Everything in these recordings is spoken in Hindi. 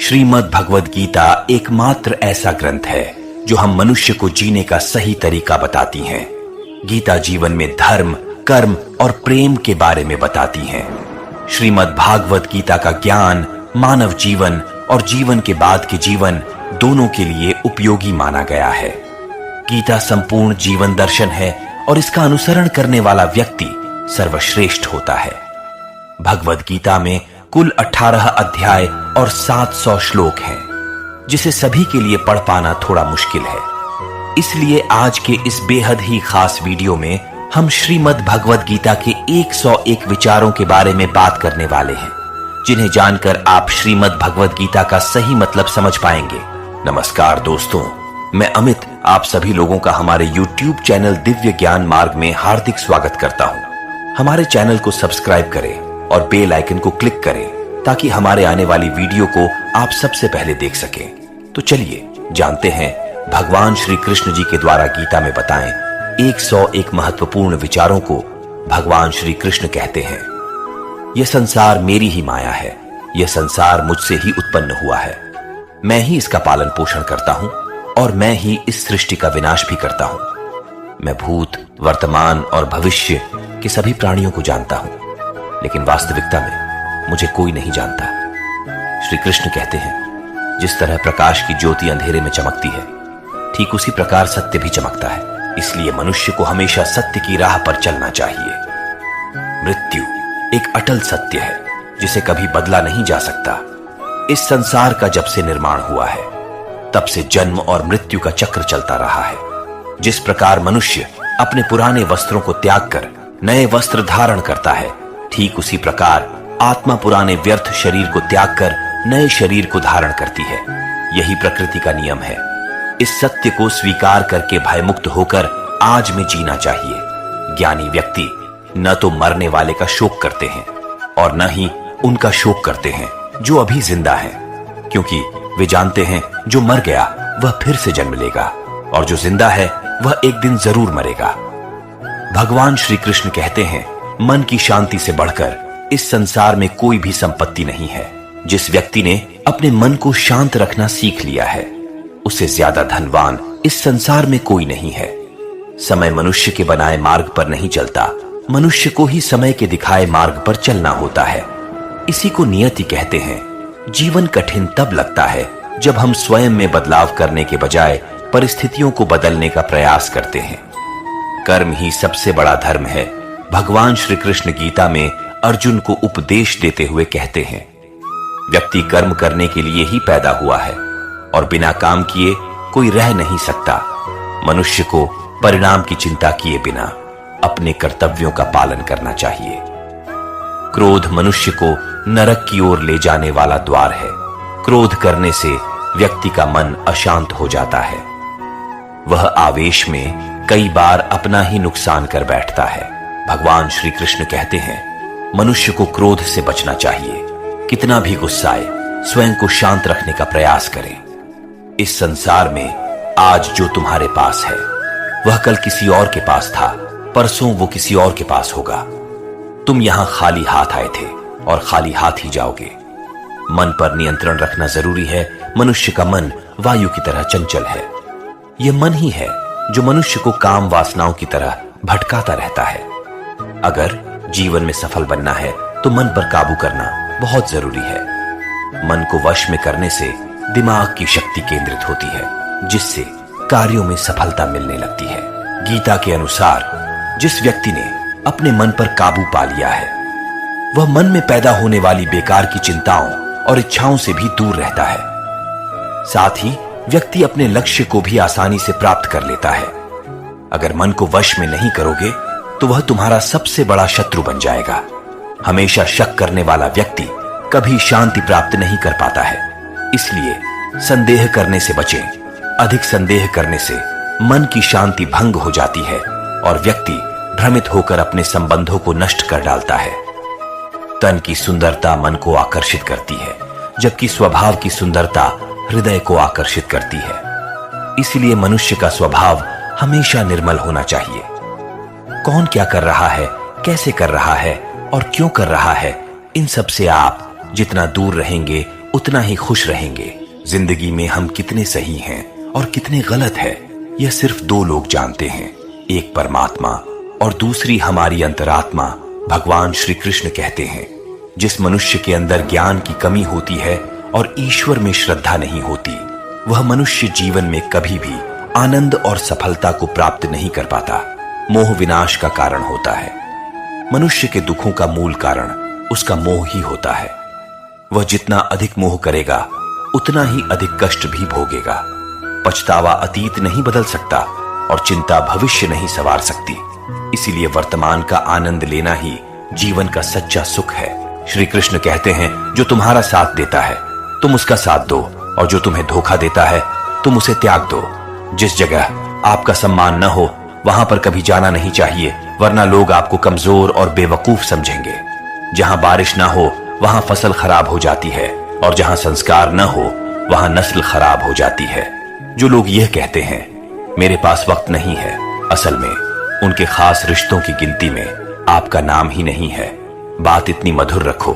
श्रीमद् भगवद गीता एकमात्र ऐसा ग्रंथ है जो हम मनुष्य को जीने का सही तरीका बताती है। गीता जीवन में धर्म, कर्म और प्रेम के बारे में बताती है। श्रीमद् भागवत गीता का ज्ञान मानव जीवन और जीवन के बाद के जीवन दोनों के लिए उपयोगी माना गया है। गीता संपूर्ण जीवन दर्शन है और इसका अनुसरण करने वाला व्यक्ति सर्वश्रेष्ठ होता है। भगवद गीता में कुल 18 अध्याय और 700 श्लोक हैं, जिसे सभी के लिए पढ़ पाना थोड़ा मुश्किल है। इसलिए आज के इस बेहद ही खास वीडियो में हम श्रीमद् भगवद गीता के 101 विचारों के बारे में बात करने वाले हैं, जिन्हें जानकर आप श्रीमद् भगवद गीता का सही मतलब समझ पाएंगे। नमस्कार दोस्तों, मैं अमित आप सभी लोगों का हमारे YouTube चैनल दिव्य ज्ञान मार्ग में हार्दिक स्वागत करता हूं। हमारे चैनल को सब्सक्राइब करें और बेल आइकन को क्लिक करें ताकि हमारे आने वाली वीडियो को आप सबसे पहले देख सकें। तो चलिए जानते हैं भगवान श्री कृष्ण जी के द्वारा गीता में बताएं 101 महत्वपूर्ण विचारों को। भगवान श्री कृष्ण कहते हैं, यह संसार मेरी ही माया है, यह संसार मुझसे ही उत्पन्न हुआ है। मैं ही इसका पालन पोषण करता हूं और मैं ही इस सृष्टि का विनाश भी करता हूं। मैं भूत, वर्तमान और भविष्य के सभी प्राणियों को जानता हूं, लेकिन वास्तविकता में मुझे कोई नहीं जानता। श्री कृष्ण कहते हैं, जिस तरह प्रकाश की ज्योति अंधेरे में चमकती है, ठीक उसी प्रकार सत्य भी चमकता है। इसलिए मनुष्य को हमेशा सत्य की राह पर चलना चाहिए। मृत्यु एक अटल सत्य है जिसे कभी बदला नहीं जा सकता। इस संसार का जब से निर्माण हुआ है, तब से जन्म और मृत्यु का चक्र चलता रहा है। जिस प्रकार मनुष्य अपने पुराने वस्त्रों को त्याग कर नए वस्त्र धारण करता है, ठीक उसी प्रकार आत्मा पुराने व्यर्थ शरीर को त्याग कर नए शरीर को धारण करती है। यही प्रकृति का नियम है। इस सत्य को स्वीकार करके भयमुक्त होकर आज में जीना चाहिए। ज्ञानी व्यक्ति न तो मरने वाले का शोक करते हैं और न ही उनका शोक करते हैं जो अभी जिंदा है, क्योंकि वे जानते हैं जो मर गया वह फिर से जन्म लेगा और जो जिंदा है वह एक दिन जरूर मरेगा। भगवान श्री कृष्ण कहते हैं, मन की शांति से बढ़कर इस संसार में कोई भी संपत्ति नहीं है। जिस व्यक्ति ने अपने मन को शांत रखना सीख लिया है, उससे ज्यादा धनवान इस संसार में कोई नहीं है। समय मनुष्य के बनाए मार्ग पर नहीं चलता, मनुष्य को ही समय के दिखाए मार्ग पर चलना होता है। इसी को नियति कहते हैं। जीवन कठिन तब लगता है जब हम स्वयं में बदलाव करने के बजाय परिस्थितियों को बदलने का प्रयास करते हैं। कर्म ही सबसे बड़ा धर्म है। भगवान श्री कृष्ण गीता में अर्जुन को उपदेश देते हुए कहते हैं, व्यक्ति कर्म करने के लिए ही पैदा हुआ है और बिना काम किए कोई रह नहीं सकता। मनुष्य को परिणाम की चिंता किए बिना अपने कर्तव्यों का पालन करना चाहिए। क्रोध मनुष्य को नरक की ओर ले जाने वाला द्वार है। क्रोध करने से व्यक्ति का मन अशांत हो जाता है। वह आवेश में कई बार अपना ही नुकसान कर बैठता है। भगवान श्री कृष्ण कहते हैं, मनुष्य को क्रोध से बचना चाहिए। कितना भी गुस्सा आए, स्वयं को शांत रखने का प्रयास करें। इस संसार में आज जो तुम्हारे पास है वह कल किसी और के पास था, परसों वो किसी और के पास होगा। तुम यहां खाली हाथ आए थे और खाली हाथ ही जाओगे। मन पर नियंत्रण रखना जरूरी है। मनुष्य का मन वायु की तरह चंचल है। यह मन ही है जो मनुष्य को काम वासनाओं की तरह भटकाता रहता है। अगर जीवन में सफल बनना है तो मन पर काबू करना बहुत जरूरी है। मन को वश में करने से दिमाग की शक्ति केंद्रित होती है, जिससे कार्यों में सफलता मिलने लगती है। गीता के अनुसार जिस व्यक्ति ने अपने मन पर काबू पा लिया है, वह मन में पैदा होने वाली बेकार की चिंताओं और इच्छाओं से भी दूर रहता है। साथ ही व्यक्ति अपने लक्ष्य को भी आसानी से प्राप्त कर लेता है। अगर मन को वश में नहीं करोगे तो वह तुम्हारा सबसे बड़ा शत्रु बन जाएगा। हमेशा शक करने वाला व्यक्ति कभी शांति प्राप्त नहीं कर पाता है। इसलिए संदेह करने से बचें। अधिक संदेह करने से मन की शांति भंग हो जाती है और व्यक्ति भ्रमित होकर अपने संबंधों को नष्ट कर डालता है। तन की सुंदरता मन को आकर्षित करती है, जबकि स्वभाव की सुंदरता हृदय को आकर्षित करती है। इसलिए मनुष्य का स्वभाव हमेशा निर्मल होना चाहिए। कौन क्या कर रहा है, कैसे कर रहा है और क्यों कर रहा है, इन सब से आप जितना दूर रहेंगे उतना ही खुश रहेंगे। जिंदगी में हम कितने सही हैं और कितने गलत है, यह सिर्फ दो लोग जानते हैं, एक परमात्मा और दूसरी हमारी अंतरात्मा भगवान श्री कृष्ण कहते हैं। जिस मनुष्य के अंदर ज्ञान की कमी होती है और ईश्वर में श्रद्धा नहीं होती, वह मनुष्य जीवन में कभी भी आनंद और सफलता को प्राप्त नहीं कर पाता। मोह विनाश का कारण होता है। मनुष्य के दुखों का मूल कारण उसका मोह ही होता है। वह जितना अधिक मोह करेगा उतना ही अधिक कष्ट भी भोगेगा। पछतावा अतीत नहीं बदल सकता और चिंता भविष्य नहीं संवार सकती। इसीलिए वर्तमान का आनंद लेना ही जीवन का सच्चा सुख है। श्री कृष्ण कहते हैं, जो तुम्हारा साथ देता है तुम उसका साथ दो, और जो तुम्हें धोखा देता है तुम उसे त्याग दो। जिस जगह आपका सम्मान न हो वहां पर कभी जाना नहीं चाहिए, वरना लोग आपको कमजोर और बेवकूफ समझेंगे। जहां बारिश ना हो वहां फसल खराब हो जाती है, और जहां संस्कार न हो वहां नस्ल खराब हो जाती है। जो लोग यह कहते हैं मेरे पास वक्त नहीं है, असल में उनके खास रिश्तों की गिनती में आपका नाम ही नहीं है। बात इतनी मधुर रखो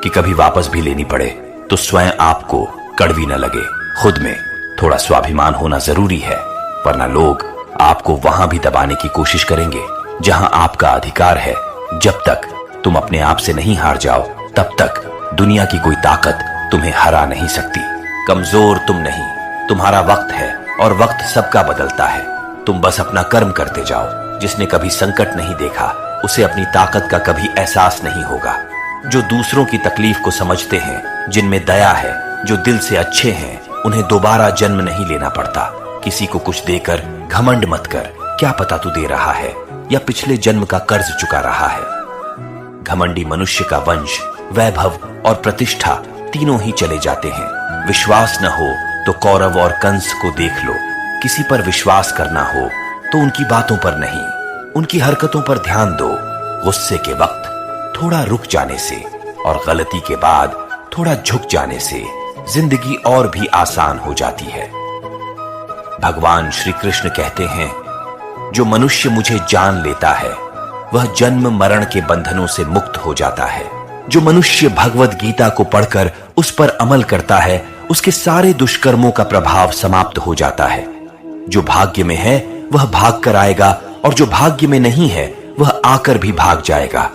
कि कभी वापस भी लेनी पड़े तो स्वयं आपको कड़वी न लगे। खुद में थोड़ा स्वाभिमान होना जरूरी है, वरना लोग आपको वहां भी दबाने की कोशिश करेंगे जहां आपका अधिकार है। जब तक तुम अपने आप से नहीं हार जाओ तब तक दुनिया की कोई ताकत तुम्हें हरा नहीं सकती। कमजोर तुम नहीं, तुम्हारा वक्त है, और वक्त सबका बदलता है। तुम बस अपना कर्म करते जाओ। जिसने कभी संकट नहीं देखा उसे अपनी ताकत का कभी एहसास नहीं होगा। जो दूसरों की तकलीफ को समझते हैं, जिनमें दया है, जो दिल से अच्छे हैं, उन्हें दोबारा जन्म नहीं लेना पड़ता। किसी को कुछ देकर घमंड मत कर, क्या पता तू दे रहा है या पिछले जन्म का कर्ज चुका रहा है। घमंडी मनुष्य का वंश, वैभव और प्रतिष्ठा तीनों ही चले जाते हैं। विश्वास न हो तो कौरव और कंस को देख लो। किसी पर विश्वास करना हो तो उनकी बातों पर नहीं, उनकी हरकतों पर ध्यान दो। गुस्से के वक्त थोड़ा रुक जाने से और गलती के बाद थोड़ा झुक जाने से जिंदगी और भी आसान हो जाती है। भगवान श्री कृष्ण कहते हैं, जो मनुष्य मुझे जान लेता है वह जन्म मरण के बंधनों से मुक्त हो जाता है। जो मनुष्य भगवद गीता को पढ़कर उस पर अमल करता है उसके सारे दुष्कर्मों का प्रभाव समाप्त हो जाता है। जो भाग्य में है वह भाग कर आएगा, और जो भाग्य में नहीं है वह आकर भी भाग जाएगा।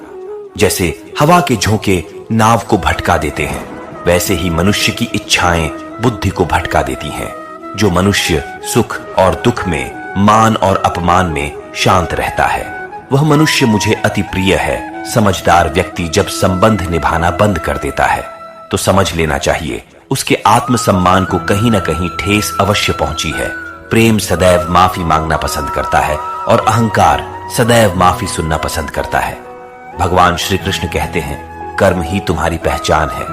जैसे हवा के झोंके नाव को भटका देते हैं, वैसे ही मनुष्य की इच्छाएं बुद्धि को भटका देती हैं। जो मनुष्य सुख और दुख में, मान और अपमान में शांत रहता है वह मनुष्य मुझे अति प्रिय है। समझदार व्यक्ति जब संबंध निभाना बंद कर देता है तो समझ लेना चाहिए उसके आत्मसम्मान को कहीं न कहीं ठेस अवश्य पहुंची है। प्रेम सदैव माफी मांगना पसंद करता है और अहंकार सदैव माफी सुनना पसंद करता है। भगवान श्री कृष्ण कहते हैं, कर्म ही तुम्हारी पहचान है,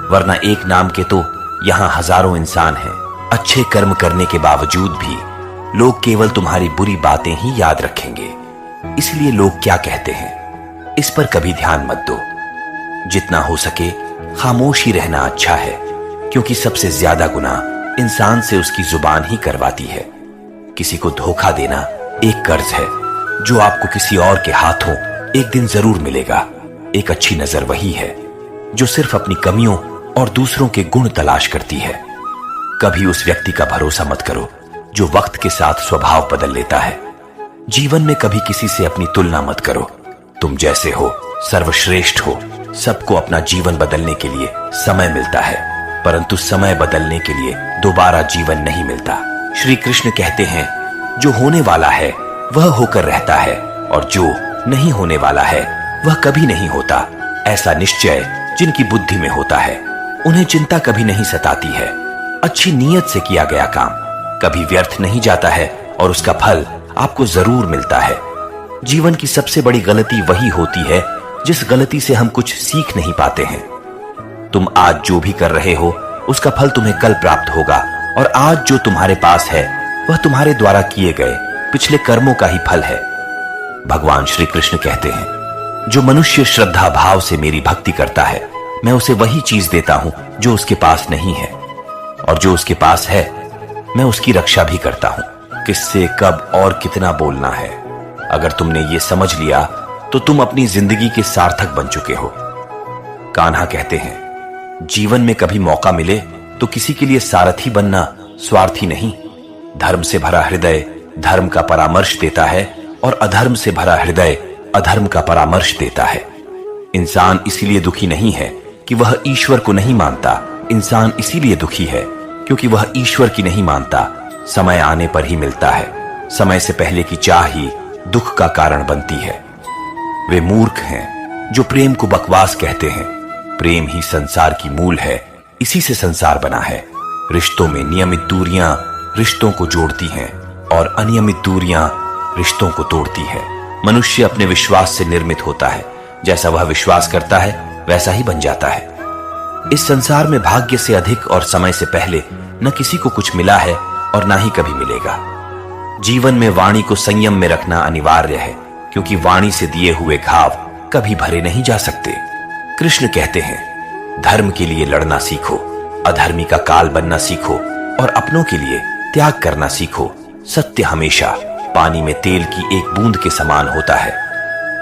वरना एक नाम के तो यहां हजारों इंसान हैं। अच्छे कर्म करने के बावजूद भी लोग केवल तुम्हारी बुरी बातें ही याद रखेंगे। इसलिए लोग क्या कहते हैं इस पर कभी ध्यान मत दो। जितना हो सके खामोश ही रहना अच्छा है, क्योंकि सबसे ज्यादा गुनाह इंसान से उसकी जुबान ही करवाती है। किसी को धोखा देना एक कर्ज है जो आपको किसी और के हाथों एक दिन जरूर मिलेगा। एक अच्छी नजर वही है जो सिर्फ अपनी कमियों और दूसरों के गुण तलाश करती है। कभी उस व्यक्ति का भरोसा मत करो जो वक्त के साथ स्वभाव बदल लेता है। जीवन में कभी किसी से अपनी तुलना मत करो। तुम जैसे हो सर्वश्रेष्ठ हो। सबको अपना जीवन बदलने के लिए समय मिलता है, परंतु समय बदलने के लिए दोबारा जीवन नहीं मिलता। श्री कृष्ण कहते हैं, जो होने वाला है वह होकर रहता है, और जो नहीं होने वाला है वह कभी नहीं होता। ऐसा निश्चय जिनकी बुद्धि में होता है उन्हें चिंता कभी नहीं सताती है। अच्छी नीयत से किया गया काम कभी व्यर्थ नहीं जाता है, और उसका फल आपको जरूर मिलता है। जीवन की सबसे बड़ी गलती वही होती है जिस गलती से हम कुछ सीख नहीं पाते हैं। तुम आज जो भी कर रहे हो उसका फल तुम्हें कल प्राप्त होगा, और आज जो तुम्हारे पास है वह तुम्हारे द्वारा किए गए पिछले कर्मों का ही फल है। भगवान श्री कृष्ण कहते हैं, जो मनुष्य श्रद्धा भाव से मेरी भक्ति करता है मैं उसे वही चीज देता हूं जो उसके पास नहीं है, और जो उसके पास है मैं उसकी रक्षा भी करता हूं। किससे कब और कितना बोलना है, अगर तुमने ये समझ लिया तो तुम अपनी जिंदगी के सार्थक बन चुके हो। कान्हा कहते हैं, जीवन में कभी मौका मिले तो किसी के लिए सारथी बनना स्वार्थी नहीं। धर्म से भरा हृदय धर्म का परामर्श देता है और अधर्म से भरा हृदय अधर्म का परामर्श देता है। इंसान इसीलिए दुखी नहीं है कि वह ईश्वर को नहीं मानता। इंसान इसीलिए दुखी है क्योंकि वह ईश्वर की नहीं मानता। समय आने पर ही मिलता है। समय से पहले की चाह ही दुख का कारण बनती है। वे मूर्ख हैं जो प्रेम को बकवास कहते हैं। प्रेम ही संसार की मूल है, इसी से संसार बना है। रिश्तों में नियमित दूरियां रिश्तों को जोड़ती हैं और अनियमित दूरियां रिश्तों को तोड़ती है। मनुष्य अपने विश्वास से निर्मित होता है। जैसा वह विश्वास करता है वैसा ही बन जाता है। इस संसार में भाग्य से अधिक और समय से पहले न किसी को कुछ मिला है और ना ही कभी मिलेगा। जीवन में वाणी को संयम में रखना अनिवार्य है क्योंकि वाणी से दिए हुए घाव कभी भरे नहीं जा सकते। कृष्ण कहते हैं, धर्म के लिए लड़ना सीखो, अधर्मी का काल बनना सीखो और अपनों के लिए त्याग करना सीखो। सत्य हमेशा पानी में तेल की एक बूंद के समान होता है।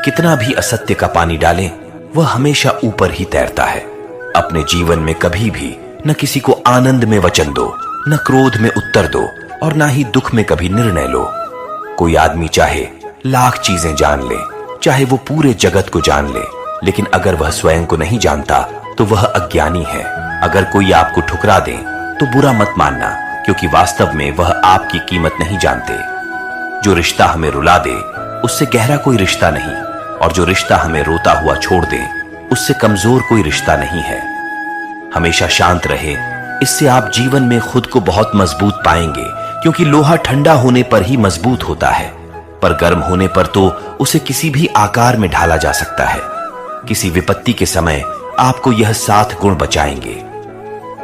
कितना भी असत्य का पानी डालें वह हमेशा ऊपर ही तैरता है। अपने जीवन में कभी भी न किसी को आनंद में वचन दो, न क्रोध में उत्तर दो और ना ही दुख में कभी निर्णय लो। कोई आदमी चाहे लाख चीजें जान ले, चाहे वो पूरे जगत को जान ले, लेकिन अगर वह स्वयं को नहीं जानता तो वह अज्ञानी है। अगर कोई आपको ठुकरा दे तो बुरा मत मानना क्योंकि वास्तव में वह आपकी कीमत नहीं जानते। जो रिश्ता हमें रुला दे उससे गहरा कोई रिश्ता नहीं और जो रिश्ता हमें रोता हुआ छोड़ दे उससे कमजोर कोई रिश्ता नहीं है। हमेशा शांत रहे, इससे आप जीवन में खुद को बहुत मजबूत पाएंगे क्योंकि लोहा ठंडा होने पर ही मजबूत होता है, पर गर्म होने पर तो उसे किसी भी आकार में ढाला जा सकता है। किसी विपत्ति के समय आपको यह 7 गुण बचाएंगे।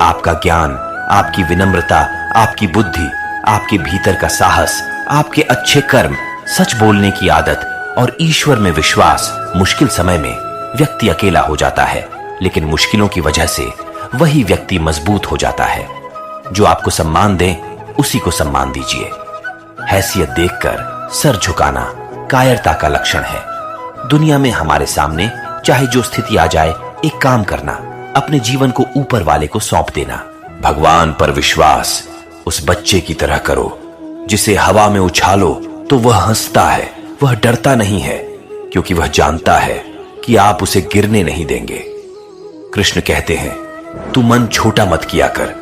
आपका ज्ञान, आपकी विनम्रता, आपकी बुद्धि, आपके भीतर का साहस, आपके अच्छे कर्म, सच बोलने की आदत और ईश्वर में विश्वास। मुश्किल समय में व्यक्ति अकेला हो जाता है, लेकिन मुश्किलों की वजह से वही व्यक्ति मजबूत हो जाता है। जो आपको सम्मान दे उसी को सम्मान दीजिए। हैसियत देखकर सर झुकाना कायरता का लक्षण है। दुनिया में हमारे सामने चाहे जो स्थिति आ जाए, एक काम करना, अपने जीवन को ऊपर वाले को सौंप देना। भगवान पर विश्वास उस बच्चे की तरह करो जिसे हवा में उछालो तो वह हंसता है, वह डरता नहीं है क्योंकि वह जानता है कि आप उसे गिरने नहीं देंगे। कृष्ण कहते हैं, तू मन छोटा मत किया कर।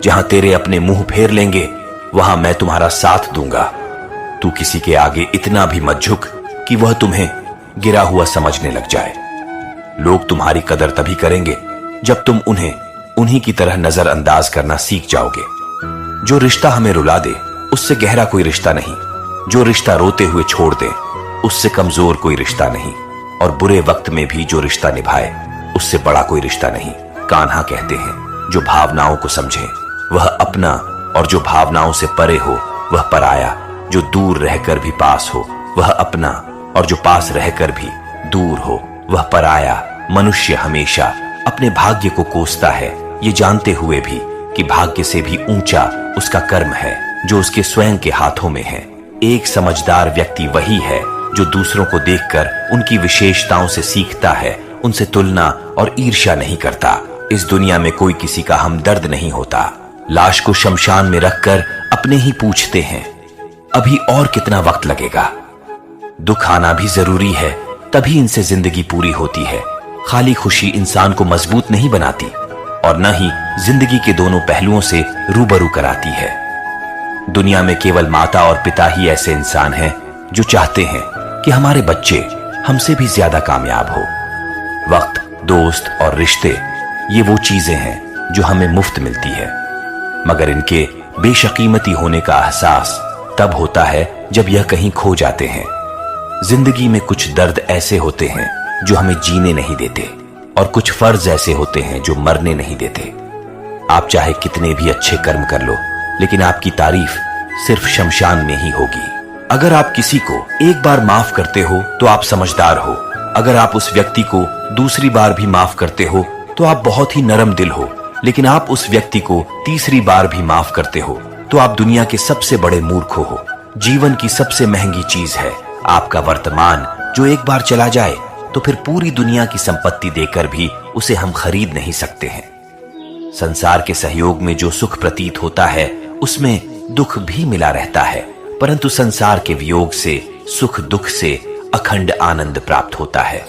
जहां तेरे अपने मुंह फेर लेंगे वहां मैं तुम्हारा साथ दूंगा। तू किसी के आगे इतना भी मत झुक कि वह तुम्हें गिरा हुआ समझने लग जाए। लोग तुम्हारी कदर तभी करेंगे जब तुम उन्हें उन्हीं की तरह नजरअंदाज करना सीख जाओगे। जो रिश्ता हमें रुला दे उससे गहरा कोई रिश्ता नहीं। जो रिश्ता रोते हुए छोड़ दे उससे कमजोर कोई रिश्ता नहीं। और बुरे वक्त में भी जो रिश्ता निभाए उससे बड़ा कोई रिश्ता नहीं। कान्हा कहते हैं, जो भावनाओं को समझे वह अपना और जो भावनाओं से परे हो वह पराया। जो दूर रहकर भी पास हो वह अपना और जो पास रहकर भी दूर हो वह पराया। मनुष्य हमेशा अपने भाग्य को कोसता है, ये जानते हुए भी कि भाग्य से भी ऊंचा उसका कर्म है जो उसके स्वयं के हाथों में है। एक समझदार व्यक्ति वही है जो दूसरों को देखकर उनकी विशेषताओं से सीखता है, उनसे तुलना और ईर्ष्या नहीं करता। इस दुनिया में कोई किसी का हमदर्द नहीं होता। लाश को शमशान में रखकर अपने ही पूछते हैं, अभी और कितना वक्त लगेगा। दुख आना भी जरूरी है, तभी इनसे जिंदगी पूरी होती है। खाली खुशी इंसान को मजबूत नहीं बनाती और न ही जिंदगी के दोनों पहलुओं से रूबरू कराती है। दुनिया में केवल माता और पिता ही ऐसे इंसान हैं जो चाहते हैं कि हमारे बच्चे हमसे भी ज्यादा कामयाब हो। वक्त, दोस्त और रिश्ते ये वो चीजें हैं जो हमें मुफ्त मिलती है, मगर इनके बेशकीमती होने का एहसास तब होता है जब यह कहीं खो जाते हैं। जिंदगी में कुछ दर्द ऐसे होते हैं जो हमें जीने नहीं देते और कुछ फर्ज ऐसे होते हैं जो मरने नहीं देते। आप चाहे कितने भी अच्छे कर्म कर लो, लेकिन आपकी तारीफ सिर्फ शमशान में ही होगी। अगर आप किसी को एक बार माफ करते हो तो आप समझदार हो। अगर आप उस व्यक्ति को दूसरी बार भी माफ करते हो तो आप बहुत ही नरम दिल हो। लेकिन आप उस व्यक्ति को तीसरी बार भी माफ करते हो तो आप दुनिया के सबसे बड़े मूर्ख हो। जीवन की सबसे महंगी चीज है आपका वर्तमान, जो एक बार चला जाए तो फिर पूरी दुनिया की संपत्ति देकर भी उसे हम खरीद नहीं सकते हैं। संसार के सहयोग में जो सुख प्रतीत होता है उसमें दुख भी मिला रहता है, परंतु संसार के वियोग से, सुख दुख से अखंड आनंद प्राप्त होता है।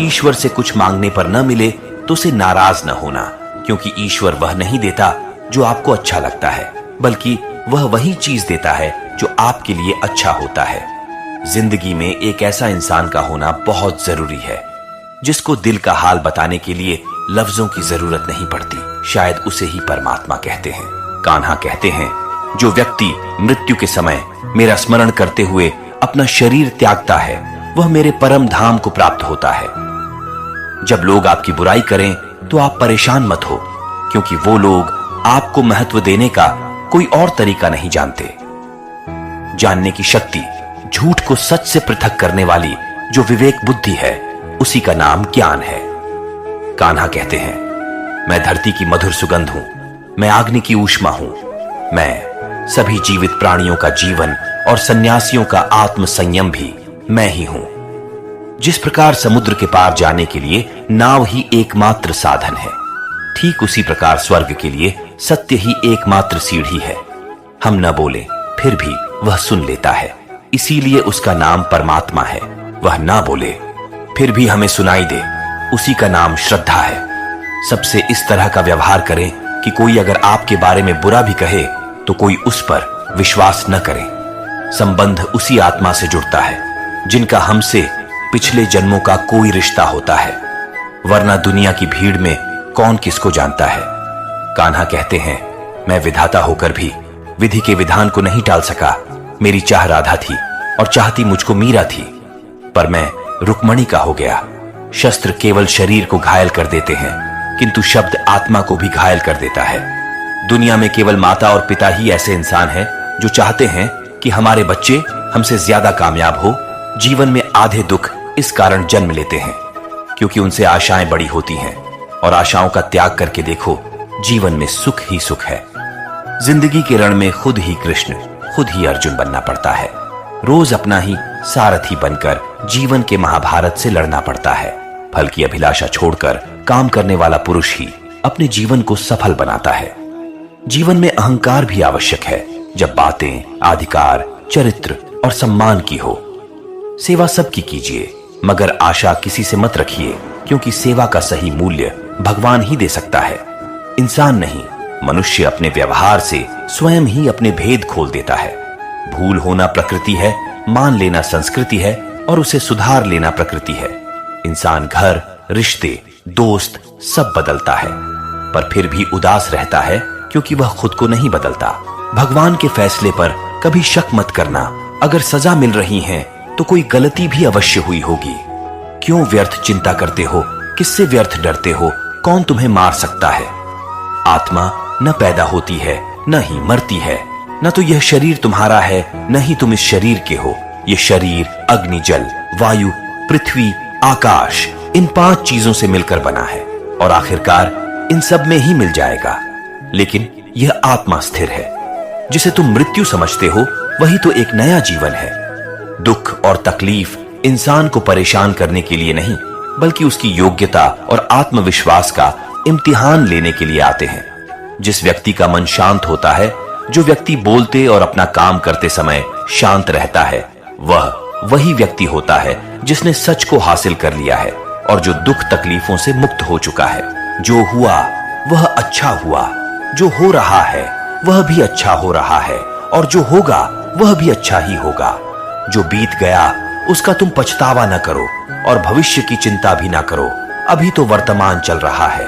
ईश्वर से कुछ मांगने पर न मिले तो उसे नाराज न होना, क्योंकि ईश्वर वह नहीं देता जो आपको अच्छा लगता है, बल्कि वह वही चीज देता है जो आपके लिए अच्छा होता है। जिंदगी में एक ऐसा इंसान का होना बहुत जरूरी है जिसको दिल का हाल बताने के लिए लफ्जों की जरूरत नहीं पड़ती। शायद उसे ही परमात्मा कहते हैं। कान्हा कहते हैं, जो व्यक्ति मृत्यु के समय मेरा स्मरण करते हुए अपना शरीर त्यागता है वह मेरे परम धाम को प्राप्त होता है। जब लोग आपकी बुराई करें तो आप परेशान मत हो, क्योंकि वो लोग आपको महत्व देने का कोई और तरीका नहीं जानते। जानने की शक्ति, झूठ को सच से पृथक करने वाली जो विवेक बुद्धि है, उसी का नाम ज्ञान है। कान्हा कहते हैं, मैं धरती की मधुर सुगंध हूं, मैं अग्नि की ऊष्मा हूं, मैं सभी जीवित प्राणियों का जीवन और सन्यासियों का आत्म संयम भी मैं ही हूं। जिस प्रकार समुद्र के पार जाने के लिए नाव ही एकमात्र साधन है, ठीक उसी प्रकार स्वर्ग के लिए सत्य ही एकमात्र सीढ़ी है। हम न बोले फिर भी वह सुन लेता है, इसीलिए उसका नाम परमात्मा है। वह ना बोले फिर भी हमें सुनाई दे, उसी का नाम श्रद्धा है। सबसे इस तरह का व्यवहार करें कि कोई अगर आपके बारे में बुरा भी कहे तो कोई उस पर विश्वास न करे। संबंध उसी आत्मा से जुड़ता है जिनका हमसे पिछले जन्मों का कोई रिश्ता होता है, वरना दुनिया की भीड़ में कौन किसको जानता है। कान्हा कहते हैं, मैं विधाता होकर भी विधि के विधान को नहीं टाल सका। मेरी चाह राधा थी और चाहती मुझको मीरा थी, पर मैं रुक्मणी का हो गया। शस्त्र केवल शरीर को घायल कर देते हैं, किंतु शब्द आत्मा को भी घायल कर देता है। दुनिया में केवल माता और पिता ही ऐसे इंसान हैं जो चाहते हैं कि हमारे बच्चे हमसे ज्यादा कामयाब हो। जीवन में आधे दुख इस कारण जन्म लेते हैं क्योंकि उनसे आशाएं बड़ी होती हैं, और आशाओं का त्याग करके देखो, जीवन में सुख ही सुख है। जिंदगी के रण में खुद ही कृष्ण, खुद ही अर्जुन बनना पड़ता है। रोज अपना ही सारथी बनकर जीवन के महाभारत से लड़ना पड़ता है। फल की अभिलाषा छोड़कर काम करने वाला पुरुष ही अपने जीवन को सफल बनाता है। जीवन में अहंकार भी आवश्यक है, जब बातें अधिकार, चरित्र और सम्मान की हो। सेवा सबकी कीजिए, मगर आशा किसी से मत रखिए, क्योंकि सेवा का सही मूल्य भगवान ही दे सकता है, इंसान नहीं। मनुष्य अपने व्यवहार से स्वयं ही अपने भेद खोल देता है। भूल होना प्रकृति है, मान लेना संस्कृति है, और उसे सुधार लेना प्रकृति है। इंसान घर, रिश्ते, दोस्त सब बदलता है, पर फिर भी उदास रहता है क्योंकि वह खुद को नहीं बदलता। भगवान के फैसले पर कभी शक मत करना। अगर सजा मिल रही है तो कोई गलती भी अवश्य हुई होगी। क्यों व्यर्थ चिंता करते हो? किससे व्यर्थ डरते हो? कौन तुम्हें मार सकता है? आत्मा न पैदा होती है, न ही मरती है। न तो यह शरीर तुम्हारा है, न ही तुम इस शरीर के हो। यह शरीर अग्नि, जल, वायु, पृथ्वी, आकाश, इन 5 चीजों से मिलकर बना है, और आखिरकार इन सब में ही मिल जाएगा। लेकिन यह आत्मा स्थिर है। जिसे तुम मृत्यु समझते हो वही तो एक नया जीवन है। दुख और तकलीफ इंसान को परेशान करने के लिए नहीं, बल्कि उसकी योग्यता और आत्मविश्वास का इम्तिहान लेने के लिए आते हैं। जिस व्यक्ति का मन शांत होता है, जो व्यक्ति बोलते और अपना काम करते समय शांत रहता है, वह वही व्यक्ति होता है जिसने सच को हासिल कर लिया है और जो दुख तकलीफों से मुक्त हो चुका है। जो हुआ वह अच्छा हुआ, जो हो रहा है वह भी अच्छा हो रहा है, और जो होगा वह भी अच्छा ही होगा। जो बीत गया उसका तुम पछतावा न करो और भविष्य की चिंता भी ना करो। अभी तो वर्तमान चल रहा है।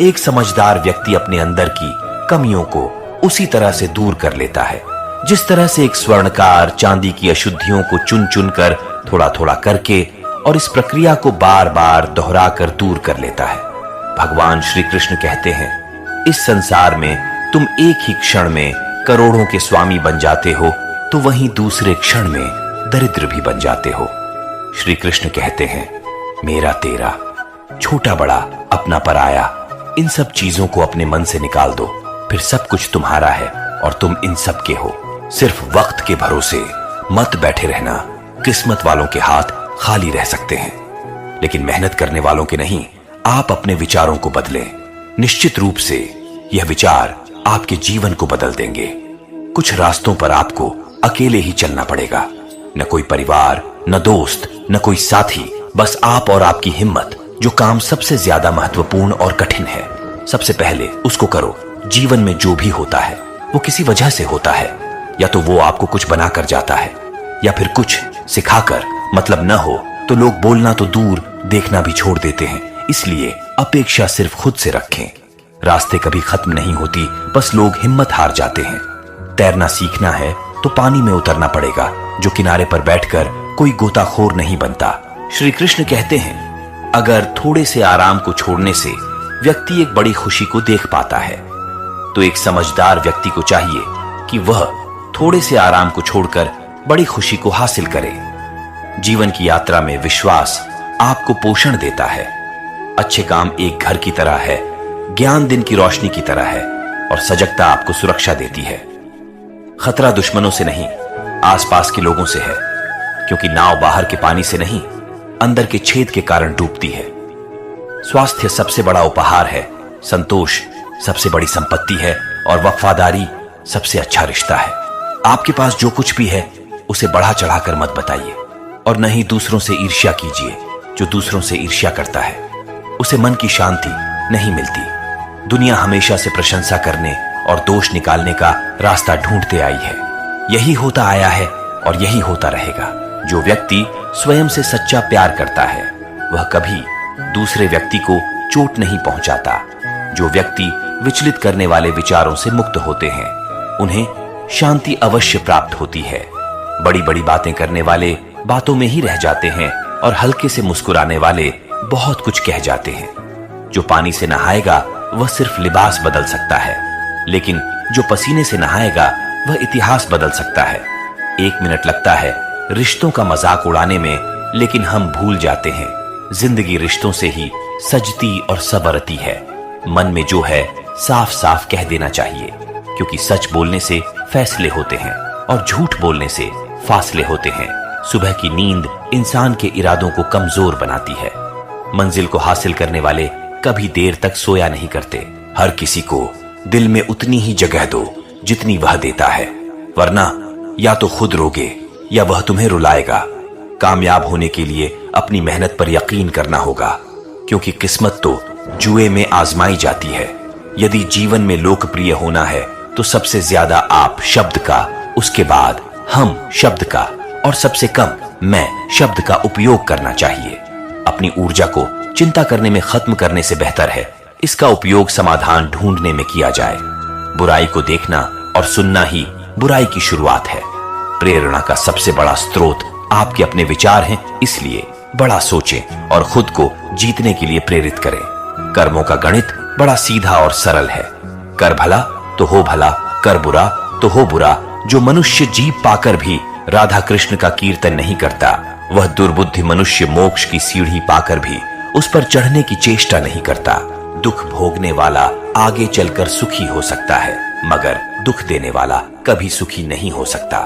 एक समझदार व्यक्ति अपने अंदर की कमियों को उसी तरह से दूर कर लेता है जिस तरह से एक स्वर्णकार चांदी की अशुद्धियों को चुन चुन कर थोड़ा थोड़ा करके, और इस प्रक्रिया को बार बार दोहरा कर दूर कर लेता है। भगवान श्री कृष्ण कहते हैं, इस संसार में तुम एक ही क्षण में करोड़ों के स्वामी बन जाते हो, तो वहीं दूसरे क्षण में दरिद्र भी बन जाते हो। श्री कृष्ण कहते हैं, मेरा तेरा, छोटा बड़ा, अपना पराया, इन सब चीजों को अपने मन से निकाल दो, फिर सब कुछ तुम्हारा है और तुम इन सब के हो। सिर्फ वक्त के भरोसे मत बैठे रहना। किस्मत वालों के हाथ खाली रह सकते हैं, लेकिन मेहनत करने वालों के नहीं। आप अपने विचारों को बदलें। निश्चित रूप से यह विचार आपके जीवन को बदल देंगे। कुछ रास्तों पर आपको अकेले ही चलना पड़ेगा, न कोई परिवार, न दोस्त, न कोई साथी, बस आप और आपकी हिम्मत। जो काम सबसे ज्यादा महत्वपूर्ण और कठिन है, सबसे पहले उसको करो। जीवन में जो भी होता है वो किसी वजह से होता है, या तो वो आपको कुछ बनाकर जाता है या फिर कुछ सिखाकर। मतलब न हो तो लोग बोलना तो दूर, देखना भी छोड़ देते हैं। इसलिए अपेक्षा सिर्फ खुद से रखें। रास्ते कभी खत्म नहीं होती, बस लोग हिम्मत हार जाते हैं। तैरना सीखना है तो पानी में उतरना पड़ेगा, जो किनारे पर बैठकर कोई गोताखोर नहीं बनता। श्री कृष्ण कहते हैं, अगर थोड़े से आराम को छोड़ने से व्यक्ति एक बड़ी खुशी को देख पाता है, तो एक समझदार व्यक्ति को चाहिए कि वह थोड़े से आराम को छोड़कर बड़ी खुशी को हासिल करे। जीवन की यात्रा में विश्वास आपको पोषण देता है। अच्छे काम एक घर की तरह है, ज्ञान दिन की रोशनी की तरह है, और सजगता आपको सुरक्षा देती है। खतरा दुश्मनों से नहीं, आसपास के लोगों से है, क्योंकि नाव बाहर के पानी से नहीं, अंदर के छेद के कारण डूबती है। स्वास्थ्य सबसे बड़ा उपहार है, संतोष सबसे बड़ी संपत्ति है, और वफादारी सबसे अच्छा रिश्ता है। आपके पास जो कुछ भी है उसे बढ़ा चढ़ाकर मत बताइए, और न ही दूसरों से ईर्ष्या कीजिए। जो दूसरों से ईर्ष्या करता है उसे मन की शांति नहीं मिलती। दुनिया हमेशा से प्रशंसा करने और दोष निकालने का रास्ता ढूंढते आई है। यही होता आया है और यही होता रहेगा। जो व्यक्ति स्वयं से सच्चा प्यार करता है वह कभी दूसरे व्यक्ति को चोट नहीं पहुंचाता। जो व्यक्ति विचलित करने वाले विचारों से मुक्त होते हैं उन्हें शांति अवश्य प्राप्त होती है। बड़ी बड़ी बातें करने वाले बातों में ही रह जाते हैं, और हल्के से मुस्कुराने वाले बहुत कुछ कह जाते हैं। जो पानी से नहाएगा वह सिर्फ लिबास बदल सकता है, लेकिन जो पसीने से नहाएगा वह इतिहास बदल सकता है। 1 मिनट लगता है रिश्तों का मजाक उड़ाने में, लेकिन हम भूल जाते हैं जिंदगी रिश्तों से ही सजती और संवरती है। मन में जो है साफ साफ कह देना चाहिए, क्योंकि सच बोलने से फैसले होते हैं और झूठ बोलने से फासले होते हैं। सुबह की नींद इंसान के इरादों को कमजोर बनाती है। मंजिल को हासिल करने वाले कभी देर तक सोया नहीं करते। हर किसी को दिल में उतनी ही जगह दो जितनी वह देता है, वरना या तो खुद रोगे या वह तुम्हें रुलाएगा। कामयाब होने के लिए अपनी मेहनत पर यकीन करना होगा, क्योंकि किस्मत तो जुए में आजमाई जाती है। यदि जीवन में लोकप्रिय होना है तो सबसे ज्यादा आप शब्द का, उसके बाद हम शब्द का, और सबसे कम मैं शब्द का उपयोग करना चाहिए। अपनी ऊर्जा को चिंता करने में खत्म करने से बेहतर है इसका उपयोग समाधान ढूंढने में किया जाए। बुराई को देखना और सुनना ही बुराई की शुरुआत है। प्रेरणा का सबसे बड़ा स्रोत आपके अपने विचार हैं, इसलिए बड़ा सोचें और खुद को जीतने के लिए प्रेरित करें। कर्मों का गणित बड़ा सीधा और सरल है। कर भला तो हो भला, कर बुरा तो हो बुरा। जो मनुष्य जीव पाकर भी राधा कृष्ण का कीर्तन नहीं करता, वह दुर्बुद्धि मनुष्य मोक्ष की सीढ़ी पाकर भी उस पर चढ़ने की चेष्टा नहीं करता। दुख भोगने वाला आगे चलकर सुखी हो सकता है, मगर दुख देने वाला कभी सुखी नहीं हो सकता।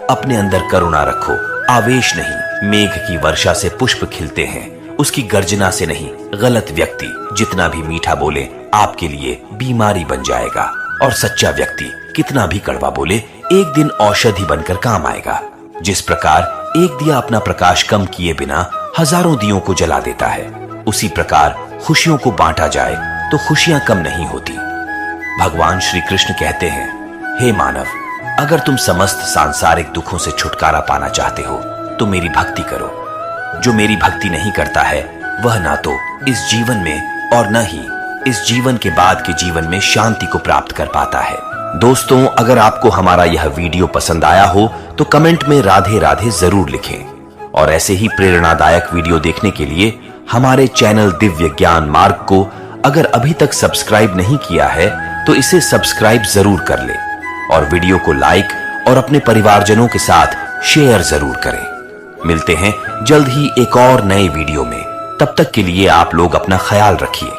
अपने अंदर करुणा रखो, आवेश नहीं। मेघ की वर्षा से पुष्प खिलते हैं, उसकी गर्जना से नहीं। गलत व्यक्ति जितना भी मीठा बोले आपके लिए बीमारी बन जाएगा, और सच्चा व्यक्ति कितना भी कड़वा बोले एक दिन औषधि बनकर काम आएगा। जिस प्रकार एक दिया अपना प्रकाश कम किए बिना हजारों दियों को जला देता है, उसी प्रकार खुशियों को बांटा जाए तो खुशियां कम नहीं होती। भगवान श्री कृष्ण कहते हैं, हे मानव, अगर तुम समस्त सांसारिक दुखों से छुटकारा पाना चाहते हो तो मेरी भक्ति करो। जो मेरी भक्ति नहीं करता है वह ना तो इस जीवन में और न ही इस जीवन के बाद के जीवन में शांति को प्राप्त कर पाता है। दोस्तों, अगर आपको हमारा यह वीडियो पसंद आया हो तो कमेंट में राधे राधे जरूर लिखें, और ऐसे ही प्रेरणादायक वीडियो देखने के लिए हमारे चैनल दिव्य ज्ञान मार्ग को अगर अभी तक सब्सक्राइब नहीं किया है तो इसे सब्सक्राइब जरूर कर ले, और वीडियो को लाइक और अपने परिवारजनों के साथ शेयर जरूर करें। मिलते हैं जल्द ही एक और नए वीडियो में। तब तक के लिए आप लोग अपना ख्याल रखिए।